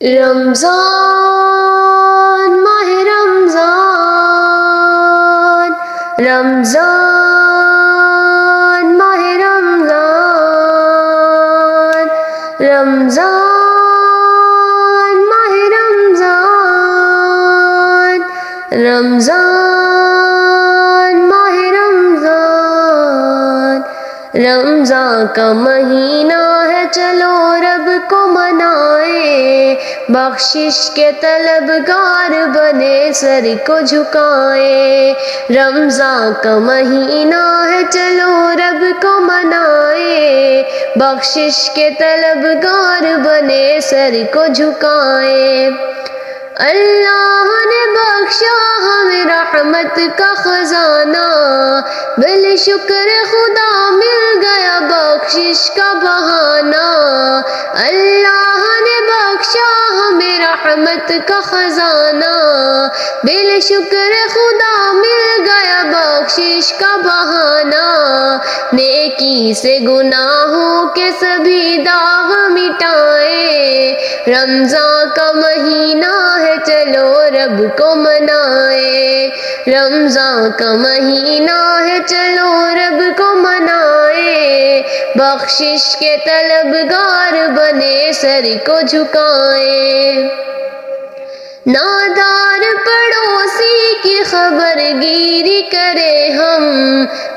رمضان ماہ رمضان، رمضان ماہ رمضان، رمضان ماہ رمضان، رمضان ماہ رمضان، رمضان کا مہینہ ہے چلو رب کو منائے، بخشش کے طلبگار بنے سر کو جھکائے۔ رمضان کا مہینہ ہے چلو رب کو منائے، بخشش کے طلبگار بنے سر کو جھکائے۔ اللہ نے بخشا ہمیں رحمت کا خزانہ، بالشکر خدا مل گیا بخشش کا بہانہ۔ اللہ نے بخشا ہمیں رحمت کا خزانہ، بالشکر خدا مل گیا بخشش کا بہانہ۔ نیکی سے گناہوں کے سبھی داغ مٹائے، رمضان کا مہینہ ہے چلو رب کو منائے، رمضان کا مہینہ ہے چلو رب کو منائے، بخشش کے طلبگار بنے سر کو جھکائے۔ نادار پڑوسی کی خبر گیری کرے ہم،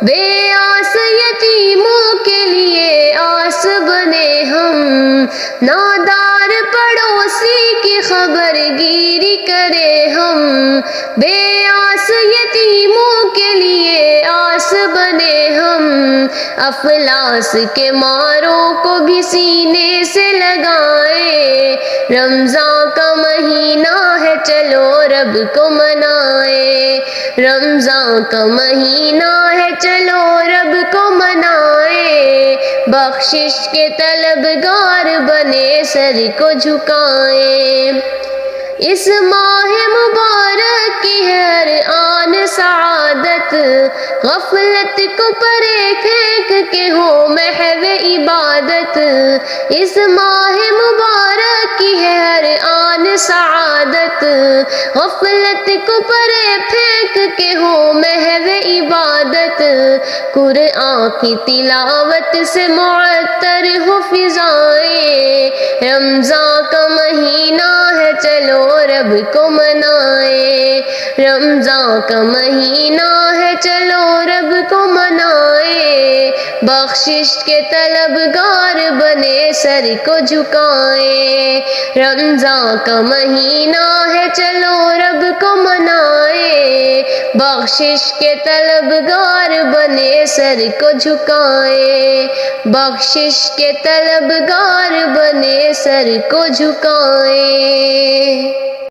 بے آس یتیموں کے لیے آس بنے ہم۔ نادار پڑوسی کی خبر گیری کرے ہم، بے آس یتیموں کے لیے آس بنے ہم۔ افلاس کے ماروں کو بھی سینے سے لگائے، رمضان کا مہینہ ہے چلو رب کو منائے، رمضان کا مہینہ ہے چلو رب کو منائے، بخشش کے طلبگار بنے سر کو جھکائے۔ اس ماہ مبارک کی ہے ہر آن سعادت، غفلت کو پرے پھینک کے ہو محو عبادت۔ اس ماہ مبارک کی ہے ہر آن سعادت، غفلت کو پرے پھینک کے ہو محو عبادت۔ قرآن کی تلاوت سے معطر ہو فضائیں، رمضان کا مہینہ ہے چلو رب کو منائے، رمضان کا مہینہ ہے چلو رب کو منائے، بخشش کے طلبگار بنے سر کو جھکائے۔ رمضان کا مہینہ ہے چلو رب کو منائے، بخشش کے طلبگار بنے سر کو جھکائے، بخشش کے طلبگار بنے سر کو جھکائے۔